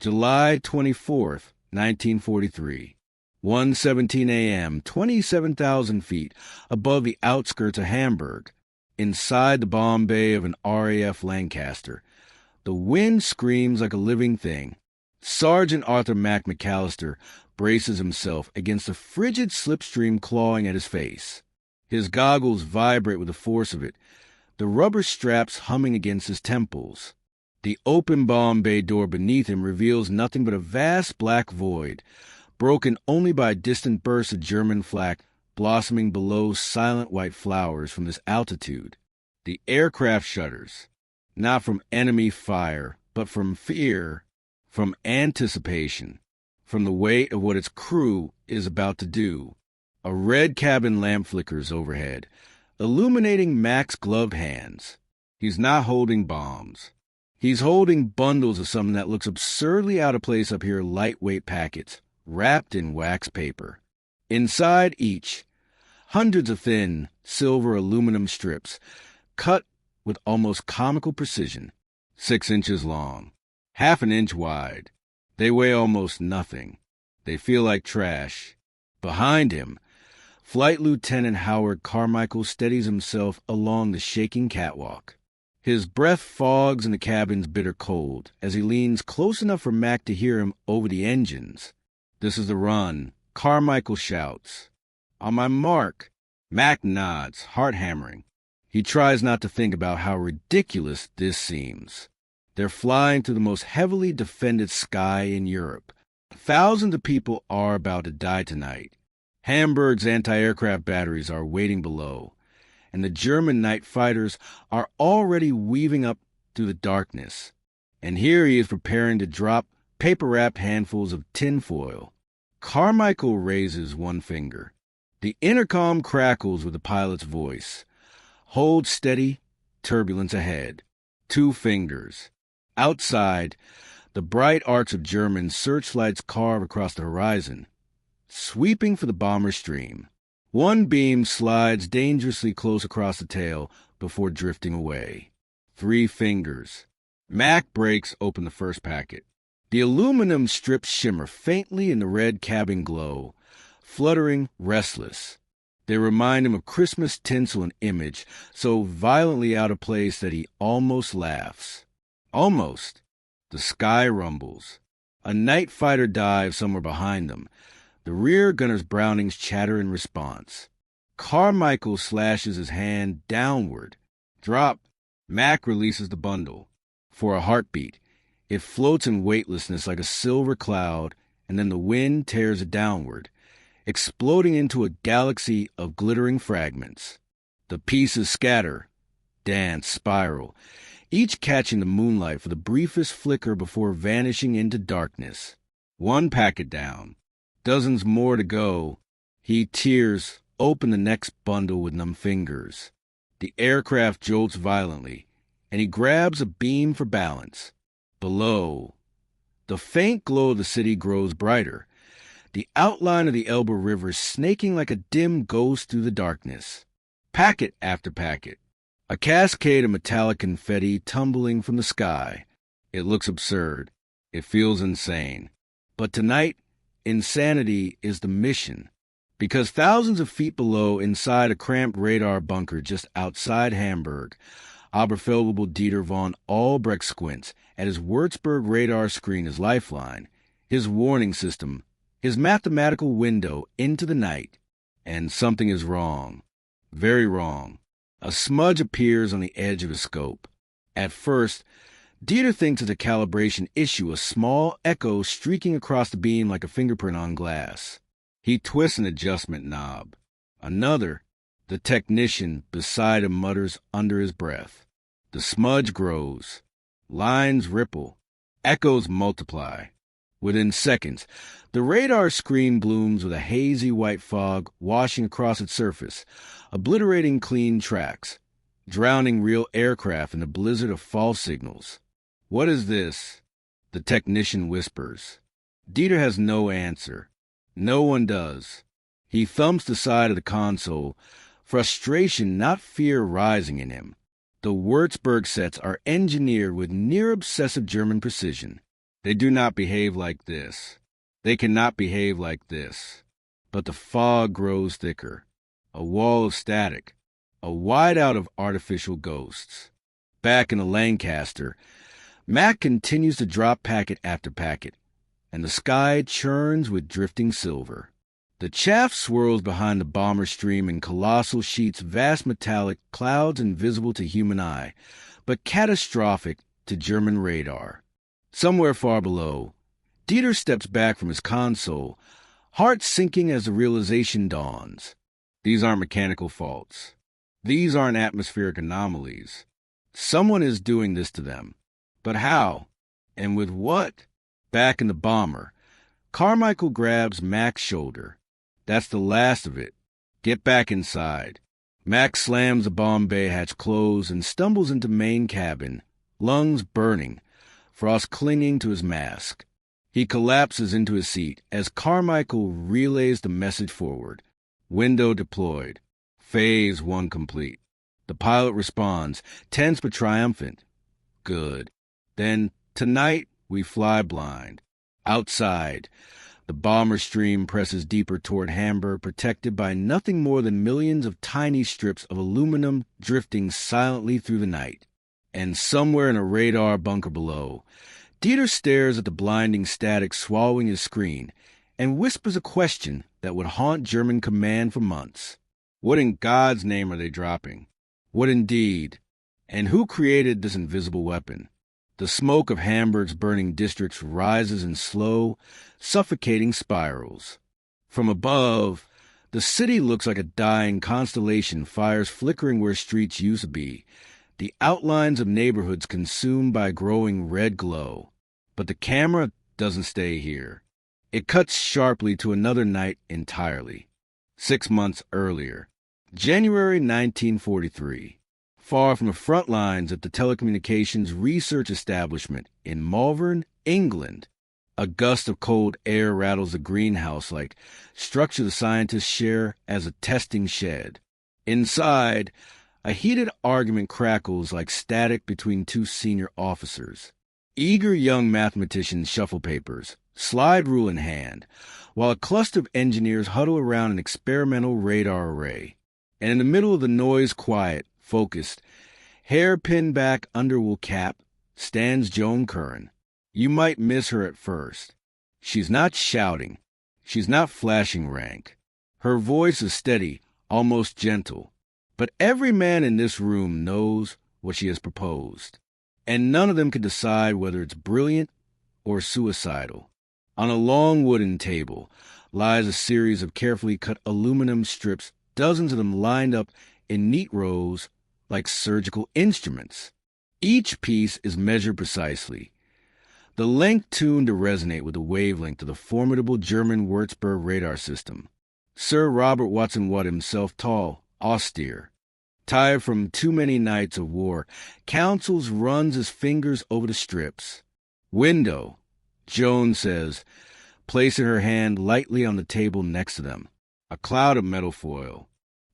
July 24th, 1943. 1:17 a.m., 27,000 feet above the outskirts of Hamburg, inside the bomb bay of an RAF Lancaster. The wind screams like a living thing. Sergeant Arthur Mac McAllister braces himself against the frigid slipstream clawing at his face. His goggles vibrate with the force of it, the rubber straps humming against his temples. The open bomb bay door beneath him reveals nothing but a vast black void, broken only by distant bursts of German flak blossoming below silent white flowers from this altitude. The aircraft shudders, not from enemy fire, but from fear, from anticipation, from the weight of what its crew is about to do. A red cabin lamp flickers overhead, illuminating Mac's gloved hands. He's not holding bombs. He's holding bundles of something that looks absurdly out of place up here, lightweight packets, wrapped in wax paper. Inside each, hundreds of thin, silver aluminum strips, cut with almost comical precision, 6 inches long, half an inch wide. They weigh almost nothing. They feel like trash. Behind him, Flight Lieutenant Howard Carmichael steadies himself along the shaking catwalk. His breath fogs in the cabin's bitter cold as he leans close enough for Mac to hear him over the engines. This is the run. Carmichael shouts. On my mark. Mac nods, heart hammering. He tries not to think about how ridiculous this seems. They're flying through the most heavily defended sky in Europe. Thousands of people are about to die tonight. Hamburg's anti-aircraft batteries are waiting below, and the German night fighters are already weaving up through the darkness. And here he is preparing to drop paper-wrapped handfuls of tinfoil. Carmichael raises one finger. The intercom crackles with the pilot's voice. Hold steady, turbulence ahead. 2 fingers. Outside, the bright arcs of German searchlights carve across the horizon, sweeping for the bomber's stream. One beam slides dangerously close across the tail before drifting away. 3 fingers. Mac breaks open the first packet. The aluminum strips shimmer faintly in the red cabin glow, fluttering, restless. They remind him of Christmas tinsel and image, so violently out of place that he almost laughs. Almost. The sky rumbles. A night fighter dives somewhere behind them. The rear gunner's Brownings chatter in response. Carmichael slashes his hand downward. Drop. Mac releases the bundle. For a heartbeat, it floats in weightlessness like a silver cloud, and then the wind tears it downward, exploding into a galaxy of glittering fragments. The pieces scatter, dance, spiral, each catching the moonlight for the briefest flicker before vanishing into darkness. 1 packet down. Dozens more to go. He tears open the next bundle with numb fingers. The aircraft jolts violently, and he grabs a beam for balance. Below, the faint glow of the city grows brighter, the outline of the Elbe River snaking like a dim ghost through the darkness. Packet after packet, a cascade of metallic confetti tumbling from the sky. It looks absurd. It feels insane. But tonight, insanity is the mission, because thousands of feet below, inside a cramped radar bunker just outside Hamburg, Oberfeldwebel Dieter von Albrecht squints at his Würzburg radar screen as lifeline, his warning system, his mathematical window into the night. And something is wrong. Very wrong. A smudge appears on the edge of his scope. At first, Dieter thinks it's a calibration issue, a small echo streaking across the beam like a fingerprint on glass. He twists an adjustment knob. Another. The technician beside him mutters under his breath. The smudge grows. Lines ripple. Echoes multiply. Within seconds, the radar screen blooms with a hazy white fog washing across its surface, obliterating clean tracks, drowning real aircraft in a blizzard of false signals. What is this? The technician whispers. Dieter has no answer. No one does. He thumps the side of the console, frustration, not fear, rising in him. The Würzburg sets are engineered with near-obsessive German precision. They do not behave like this. They cannot behave like this. But the fog grows thicker. A wall of static. A whiteout of artificial ghosts. Back in the Lancaster, Mac continues to drop packet after packet, and the sky churns with drifting silver. The chaff swirls behind the bomber stream in colossal sheets, vast metallic clouds invisible to human eye, but catastrophic to German radar. Somewhere far below, Dieter steps back from his console, heart sinking as the realization dawns. These aren't mechanical faults. These aren't atmospheric anomalies. Someone is doing this to them. But how? And with what? Back in the bomber, Carmichael grabs Mac's shoulder. That's the last of it. Get back inside. Mac slams the bomb bay hatch closed and stumbles into main cabin, lungs burning, frost clinging to his mask. He collapses into his seat as Carmichael relays the message forward. Window deployed. Phase 1 complete. The pilot responds, tense but triumphant. Good. Then, tonight, we fly blind. Outside, the bomber stream presses deeper toward Hamburg, protected by nothing more than millions of tiny strips of aluminum drifting silently through the night. And somewhere in a radar bunker below, Dieter stares at the blinding static swallowing his screen and whispers a question that would haunt German command for months. What in God's name are they dropping? What indeed? And who created this invisible weapon? The smoke of Hamburg's burning districts rises in slow, suffocating spirals. From above, the city looks like a dying constellation, fires flickering where streets used to be, the outlines of neighborhoods consumed by a growing red glow. But the camera doesn't stay here. It cuts sharply to another night entirely. 6 months earlier, January 1943. Far from the front lines at the telecommunications research establishment in Malvern, England, a gust of cold air rattles the greenhouse-like structure the scientists share as a testing shed. Inside, a heated argument crackles like static between two senior officers. Eager young mathematicians shuffle papers, slide rule in hand, while a cluster of engineers huddle around an experimental radar array. And in the middle of the noise, quiet, focused, hair pinned back under wool cap, stands Joan Curran. You might miss her at first. She's not shouting. She's not flashing rank. Her voice is steady, almost gentle. But every man in this room knows what she has proposed, and none of them can decide whether it's brilliant or suicidal. On a long wooden table lies a series of carefully cut aluminum strips, dozens of them lined up in neat rows like surgical instruments. Each piece is measured precisely, the length tuned to resonate with the wavelength of the formidable German Würzburg radar system. Sir Robert Watson Watt himself, tall, austere, tired from too many nights of war, counsels, runs his fingers over the strips. Window, Joan says, placing her hand lightly on the table next to them. A cloud of metal foil.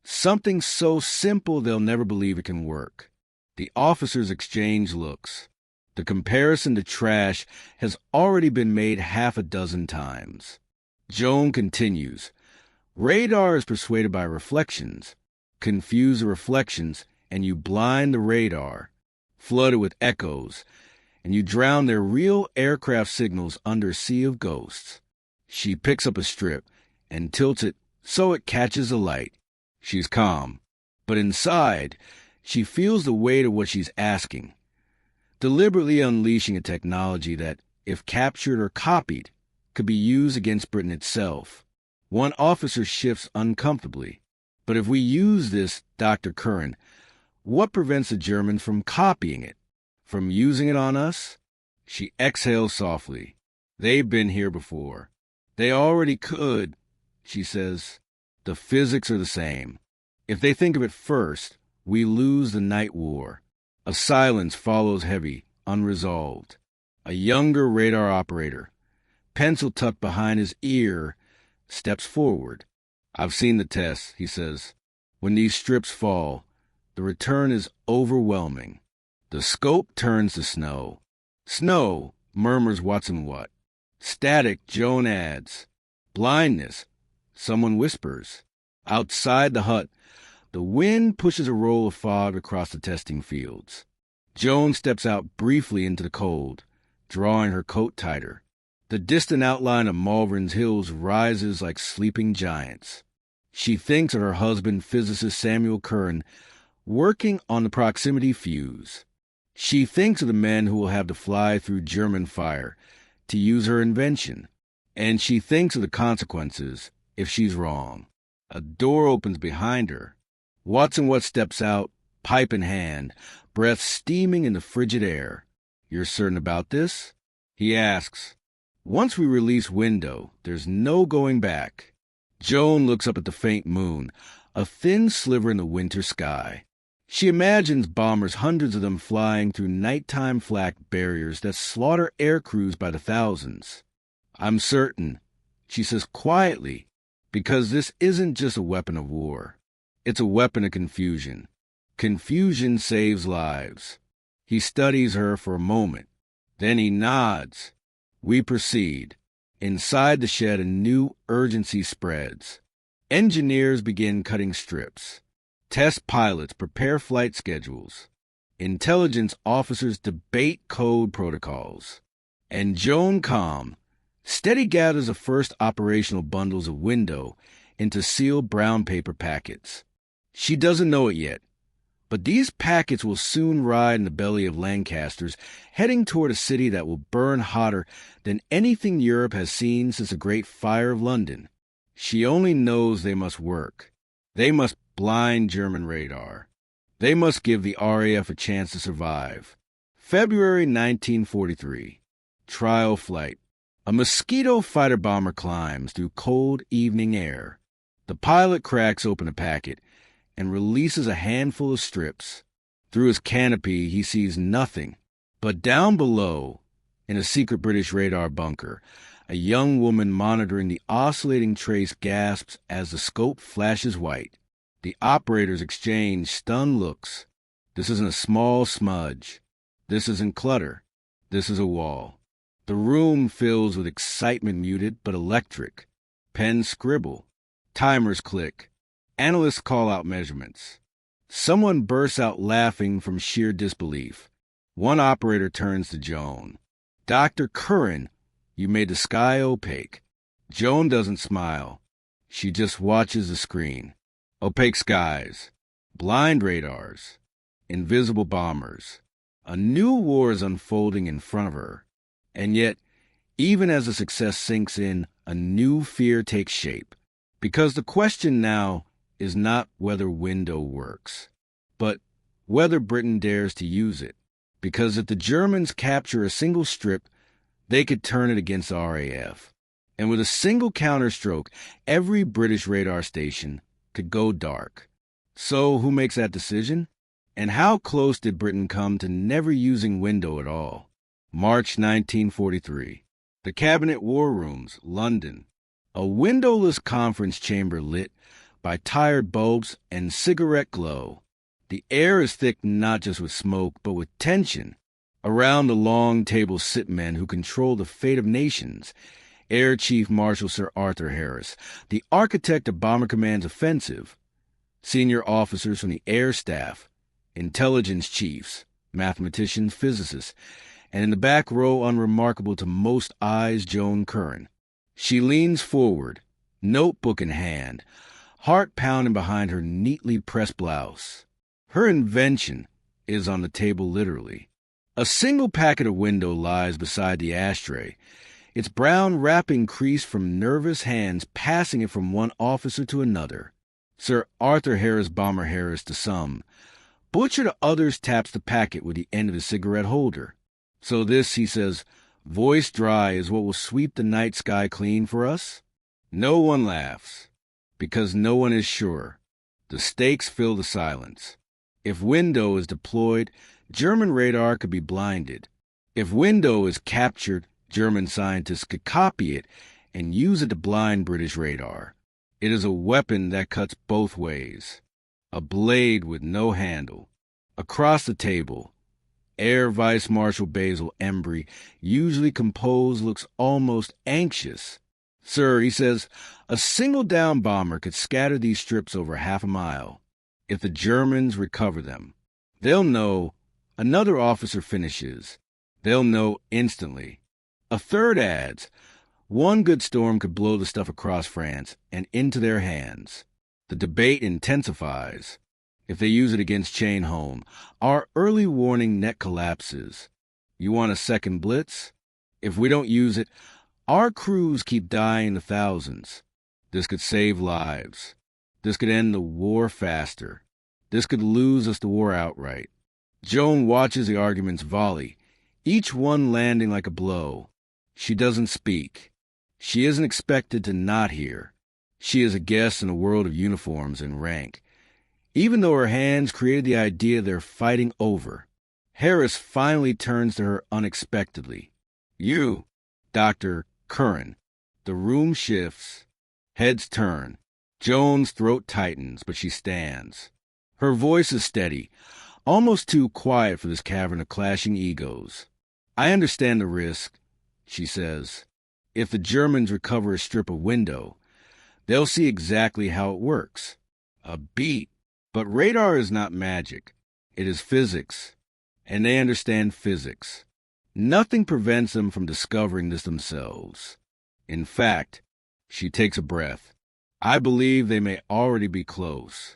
Something so simple they'll never believe it can work. The officers exchange looks. The comparison to trash has already been made half a dozen times. Joan continues. Radar is persuaded by reflections. Confuse the reflections, and you blind the radar. Flood it with echoes, and you drown their real aircraft signals under a sea of ghosts. She picks up a strip and tilts it so it catches the light. She's calm, but inside, she feels the weight of what she's asking, deliberately unleashing a technology that, if captured or copied, could be used against Britain itself. One officer shifts uncomfortably. But if we use this, Dr. Curran, what prevents the Germans from copying it? From using it on us? She exhales softly. They've been here before. They already could, she says. The physics are the same. If they think of it first, we lose the night war. A silence follows heavy, unresolved. A younger radar operator, pencil tucked behind his ear, steps forward. I've seen the tests, he says. When these strips fall, the return is overwhelming. The scope turns to snow. Snow, murmurs Watson What. Static, Joan adds. Blindness, someone whispers. Outside the hut, the wind pushes a roll of fog across the testing fields. Joan steps out briefly into the cold, drawing her coat tighter. The distant outline of Malvern's hills rises like sleeping giants. She thinks of her husband, physicist Samuel Curran, working on the proximity fuse. She thinks of the men who will have to fly through German fire to use her invention. And she thinks of the consequences if she's wrong. A door opens behind her. Watson What steps out, pipe in hand, breath steaming in the frigid air. "You're certain about this?" he asks. "Once we release window, there's no going back." Joan looks up at the faint moon, a thin sliver in the winter sky. She imagines bombers, hundreds of them flying through nighttime flak barriers that slaughter air crews by the thousands. "I'm certain," she says quietly, because this isn't just a weapon of war. It's a weapon of confusion. Confusion saves lives. He studies her for a moment. Then he nods. We proceed. Inside the shed, a new urgency spreads. Engineers begin cutting strips. Test pilots prepare flight schedules. Intelligence officers debate code protocols. And Joan, calm, steady gathers the first operational bundles of window into sealed brown paper packets. She doesn't know it yet, but these packets will soon ride in the belly of Lancasters, heading toward a city that will burn hotter than anything Europe has seen since the Great Fire of London. She only knows they must work. They must blind German radar. They must give the RAF a chance to survive. February 1943. Trial flight. A Mosquito fighter-bomber climbs through cold evening air. The pilot cracks open a packet and releases a handful of strips. Through his canopy, he sees nothing. But down below, in a secret British radar bunker, a young woman monitoring the oscillating trace gasps as the scope flashes white. The operators exchange stunned looks. This isn't a small smudge. This isn't clutter. This is a wall. The room fills with excitement, muted but electric. Pens scribble. Timers click. Analysts call out measurements. Someone bursts out laughing from sheer disbelief. One operator turns to Joan. "Dr. Curran, you made the sky opaque." Joan doesn't smile. She just watches the screen. Opaque skies. Blind radars. Invisible bombers. A new war is unfolding in front of her. And yet, even as the success sinks in, a new fear takes shape. Because the question now is not whether window works, but whether Britain dares to use it. Because if the Germans capture a single strip, they could turn it against the RAF. And with a single counterstroke, every British radar station could go dark. So who makes that decision? And how close did Britain come to never using window at all? March 1943. The Cabinet War Rooms, London. A windowless conference chamber lit by tired bulbs and cigarette glow. The air is thick not just with smoke, but with tension. Around the long table sit men who control the fate of nations. Air Chief Marshal Sir Arthur Harris, the architect of Bomber Command's offensive. Senior officers from the air staff, intelligence chiefs, mathematicians, physicists, and in the back row, unremarkable to most eyes, Joan Curran. She leans forward, notebook in hand, heart pounding behind her neatly pressed blouse. Her invention is on the table literally. A single packet of window lies beside the ashtray, its brown wrapping creased from nervous hands passing it from one officer to another. Sir Arthur Harris, Bomber Harris to some. Butcher to others taps the packet with the end of his cigarette holder. "So this," he says, voice dry, "is what will sweep the night sky clean for us?" No one laughs, because no one is sure. The stakes fill the silence. If window is deployed, German radar could be blinded. If window is captured, German scientists could copy it and use it to blind British radar. It is a weapon that cuts both ways. A blade with no handle. Across the table, Air Vice Marshal Basil Embry, usually composed, looks almost anxious. "Sir," he says, "a single down bomber could scatter these strips over half a mile. If the Germans recover them, they'll know." Another officer finishes. "They'll know instantly." A third adds, "One good storm could blow the stuff across France and into their hands." The debate intensifies. If they use it against Chain Home, our early warning net collapses. You want a second blitz? If we don't use it, our crews keep dying to thousands. This could save lives. This could end the war faster. This could lose us the war outright. Joan watches the arguments volley, each one landing like a blow. She doesn't speak. She isn't expected to not hear. She is a guest in a world of uniforms and rank. Even though her hands created the idea they're fighting over, Harris finally turns to her unexpectedly. "You, Dr. Curran." The room shifts. Heads turn. Joan's throat tightens, but she stands. Her voice is steady, almost too quiet for this cavern of clashing egos. "I understand the risk," she says. "If the Germans recover a strip of window, they'll see exactly how it works. A beat. But radar is not magic. It is physics. And they understand physics. Nothing prevents them from discovering this themselves. In fact," she takes a breath, "I believe they may already be close."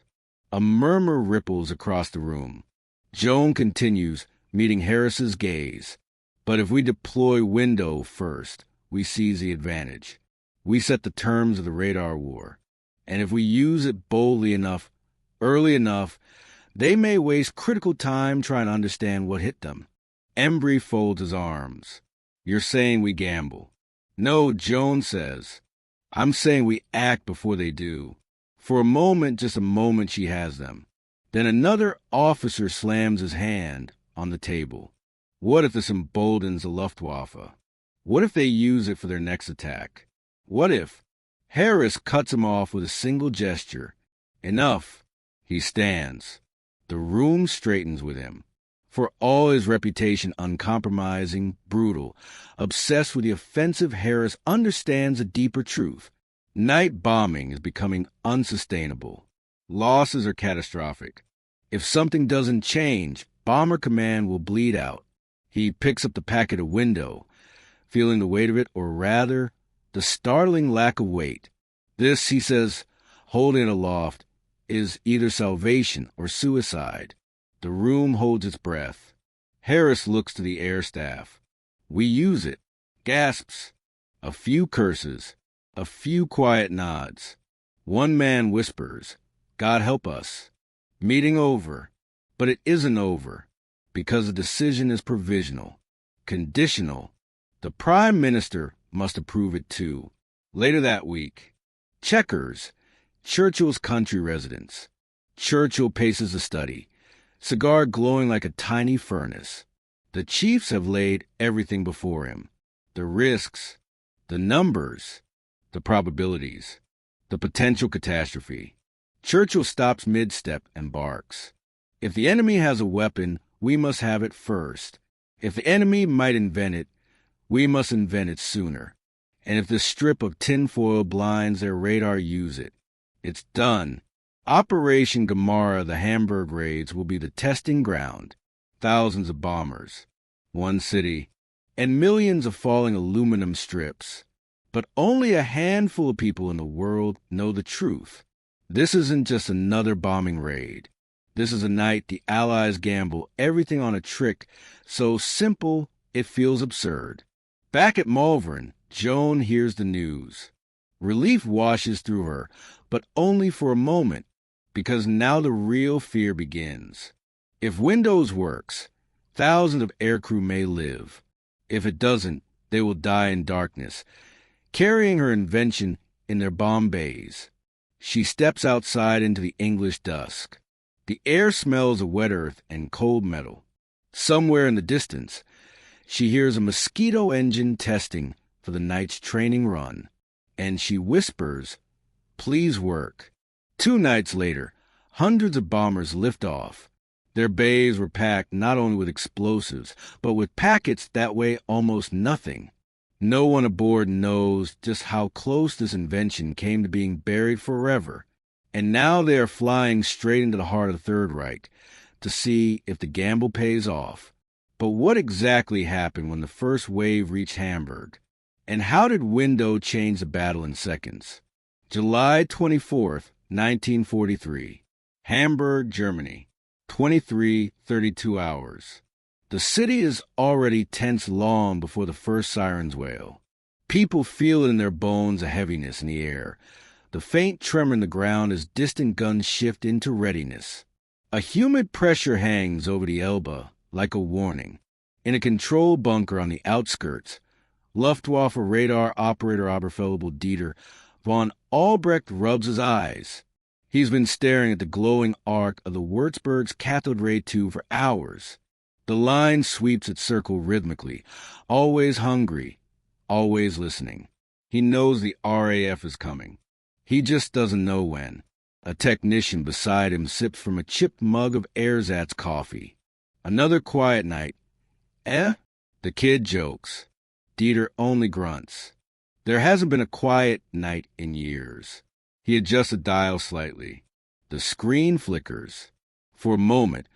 A murmur ripples across the room. Joan continues, meeting Harris's gaze. "But if we deploy window first, we seize the advantage. We set the terms of the radar war. And if we use it boldly enough, early enough, they may waste critical time trying to understand what hit them." Embry folds his arms. "You're saying we gamble." "No," Joan says. "I'm saying we act before they do." For a moment, just a moment, she has them. Then another officer slams his hand on the table. What if this emboldens the Luftwaffe? What if they use it for their next attack? What if? Harris cuts him off with a single gesture. "Enough." He stands. The room straightens with him. For all his reputation uncompromising, brutal, obsessed with the offensive, Harris understands a deeper truth. Night bombing is becoming unsustainable. Losses are catastrophic. If something doesn't change, Bomber Command will bleed out. He picks up the packet of window, feeling the weight of it, or rather, the startling lack of weight. This, he says, holding it aloft, is either salvation or suicide. The room holds its breath. Harris looks to the air staff. "We use it." Gasps. A few curses. A few quiet nods. One man whispers, "God help us." Meeting over. But it isn't over, because the decision is provisional, conditional. The Prime Minister must approve it too. Later that week. Checkers. Churchill's country residence. Churchill paces the study, cigar glowing like a tiny furnace. The chiefs have laid everything before him. The risks, the numbers, the probabilities, the potential catastrophe. Churchill stops mid-step and barks. "If the enemy has a weapon, we must have it first. If the enemy might invent it, we must invent it sooner. And if this strip of tinfoil blinds their radar, use it. It's done. Operation Gomorrah, the Hamburg raids, will be the testing ground. Thousands of bombers, one city, and millions of falling aluminum strips. But only a handful of people in the world know the truth. This isn't just another bombing raid. This is a night the Allies gamble everything on a trick so simple it feels absurd." Back at Malvern, Joan hears the news. Relief washes through her, but only for a moment, because now the real fear begins. If Windows works, thousands of aircrew may live. If it doesn't, they will die in darkness, carrying her invention in their bomb bays. She steps outside into the English dusk. The air smells of wet earth and cold metal. Somewhere in the distance, she hears a mosquito engine testing for the night's training run, and she whispers, "Please work." 2 nights later, hundreds of bombers lift off. Their bays were packed not only with explosives, but with packets that weigh almost nothing. No one aboard knows just how close this invention came to being buried forever, and now they are flying straight into the heart of the Third Reich to see if the gamble pays off. But what exactly happened when the first wave reached Hamburg? And how did Window change the battle in seconds? July 24th, 1943. Hamburg, Germany. 23:32 hours. The city is already tense long before the first sirens wail. People feel in their bones a heaviness in the air. The faint tremor in the ground as distant guns shift into readiness. A humid pressure hangs over the Elbe like a warning. In a control bunker on the outskirts, Luftwaffe radar operator Oberfeldwebel Dieter von Albrecht rubs his eyes. He's been staring at the glowing arc of the Würzburg's cathode ray tube for hours. The line sweeps its circle rhythmically, always hungry, always listening. He knows the RAF is coming. He just doesn't know when. A technician beside him sips from a chipped mug of ersatz coffee. Another quiet night. Eh? The kid jokes. Dieter only grunts. There hasn't been a quiet night in years. He adjusts the dial slightly. The screen flickers. For a moment,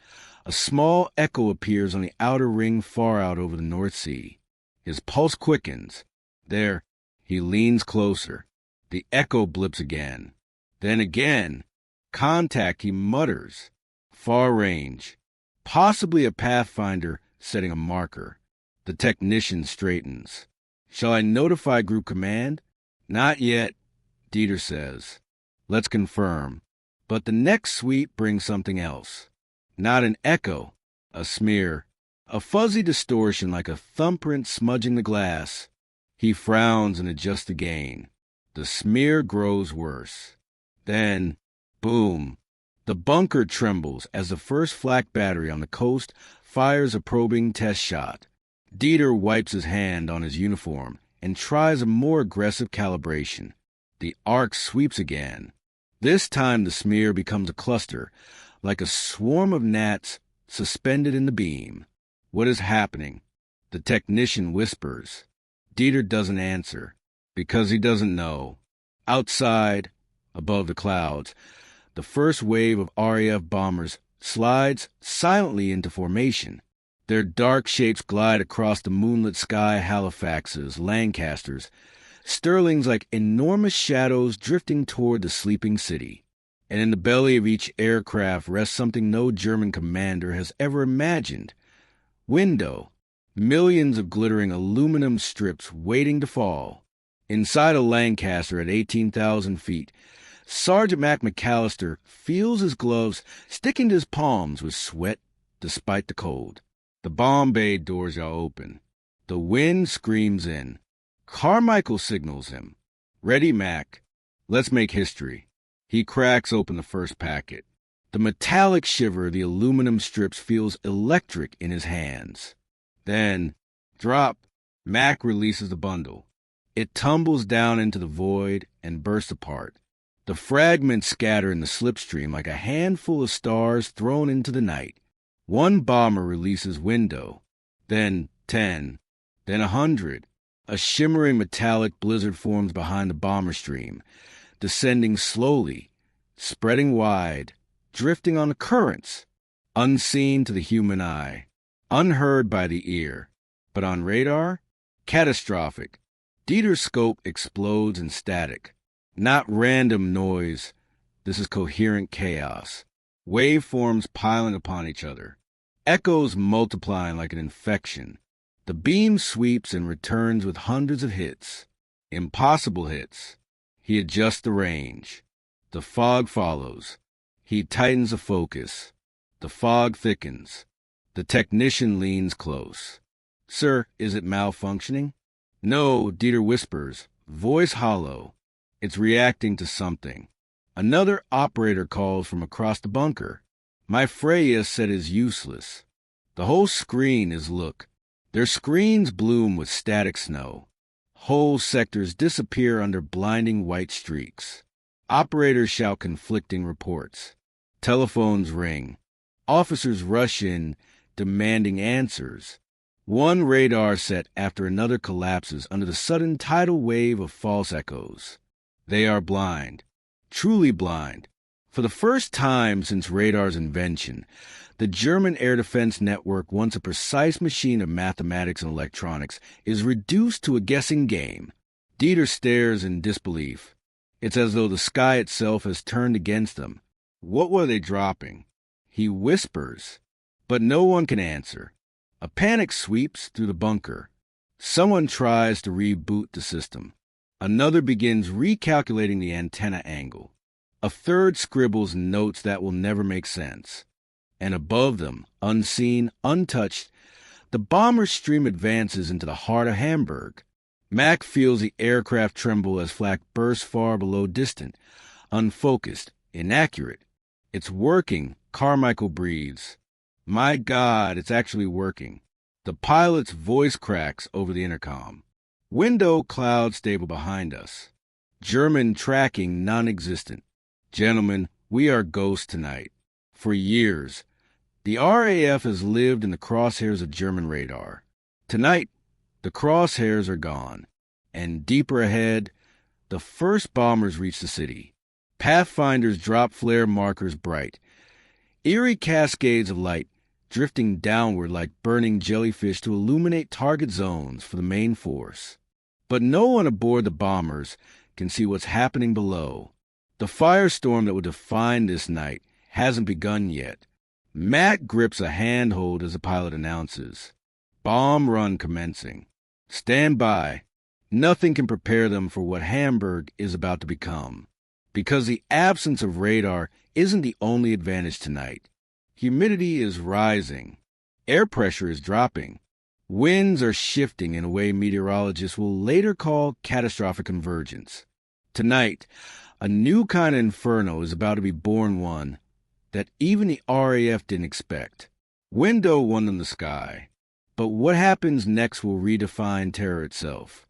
a small echo appears on the outer ring far out over the North Sea. His pulse quickens. There, he leans closer. The echo blips again. Then again. Contact, he mutters. Far range. Possibly a pathfinder setting a marker. The technician straightens. Shall I notify Group Command? Not yet, Dieter says. Let's confirm. But the next sweep brings something else. Not an echo, a smear, a fuzzy distortion like a thumbprint smudging the glass. He frowns and adjusts the gain. The smear grows worse. Then, boom. The bunker trembles as the first flak battery on the coast fires a probing test shot. Dieter wipes his hand on his uniform and tries a more aggressive calibration. The arc sweeps again. This time the smear becomes a cluster, like a swarm of gnats suspended in the beam. What is happening? The technician whispers. Dieter doesn't answer, because he doesn't know. Outside, above the clouds, the first wave of RAF bombers slides silently into formation. Their dark shapes glide across the moonlit sky. Halifaxes, Lancasters, Sterlings like enormous shadows drifting toward the sleeping city. And in the belly of each aircraft rests something no German commander has ever imagined. Window. Millions of glittering aluminum strips waiting to fall. Inside a Lancaster at 18,000 feet, Sergeant Mac McAllister feels his gloves sticking to his palms with sweat despite the cold. The bomb bay doors are open. The wind screams in. Carmichael signals him. Ready, Mac. Let's make history. He cracks open the first packet. The metallic shiver of the aluminum strips feels electric in his hands. Then, drop. Mac releases the bundle. It tumbles down into the void and bursts apart. The fragments scatter in the slipstream like a handful of stars thrown into the night. One bomber releases Window, then 10, then 100. A shimmering metallic blizzard forms behind the bomber stream, descending slowly, spreading wide, drifting on the currents, unseen to the human eye, unheard by the ear. But on radar, catastrophic. Dieter's scope explodes in static. Not random noise. This is coherent chaos. Waveforms piling upon each other. Echoes multiplying like an infection. The beam sweeps and returns with hundreds of hits. Impossible hits. He adjusts the range. The fog follows. He tightens the focus. The fog thickens. The technician leans close. Sir, is it malfunctioning? No, Dieter whispers, voice hollow. It's reacting to something. Another operator calls from across the bunker. My Freya set is useless. The whole screen is look. Their screens bloom with static snow. Whole sectors disappear under blinding white streaks. Operators shout conflicting reports. Telephones ring. Officers rush in, demanding answers. One radar set after another collapses under the sudden tidal wave of false echoes. They are blind, truly blind. For the first time since radar's invention, the German air defense network, once a precise machine of mathematics and electronics, is reduced to a guessing game. Dieter stares in disbelief. It's as though the sky itself has turned against them. What were they dropping? He whispers, but no one can answer. A panic sweeps through the bunker. Someone tries to reboot the system. Another begins recalculating the antenna angle. A third scribbles notes that will never make sense. And above them, unseen, untouched, the bomber's stream advances into the heart of Hamburg. Mac feels the aircraft tremble as flak bursts far below, distant, unfocused, inaccurate. It's working, Carmichael breathes. My God, it's actually working. The pilot's voice cracks over the intercom. Window cloud stable behind us. German tracking non-existent. Gentlemen, we are ghosts tonight. For years, the RAF has lived in the crosshairs of German radar. Tonight, the crosshairs are gone. And deeper ahead, the first bombers reach the city. Pathfinders drop flare markers bright. Eerie cascades of light drifting downward like burning jellyfish to illuminate target zones for the main force. But no one aboard the bombers can see what's happening below. The firestorm that will define this night hasn't begun yet. Matt grips a handhold as the pilot announces, "Bomb run commencing. Stand by." Nothing can prepare them for what Hamburg is about to become. Because the absence of radar isn't the only advantage tonight. Humidity is rising. Air pressure is dropping. Winds are shifting in a way meteorologists will later call catastrophic convergence. Tonight, a new kind of inferno is about to be born, one that even the RAF didn't expect. Window won them the sky. But what happens next will redefine terror itself.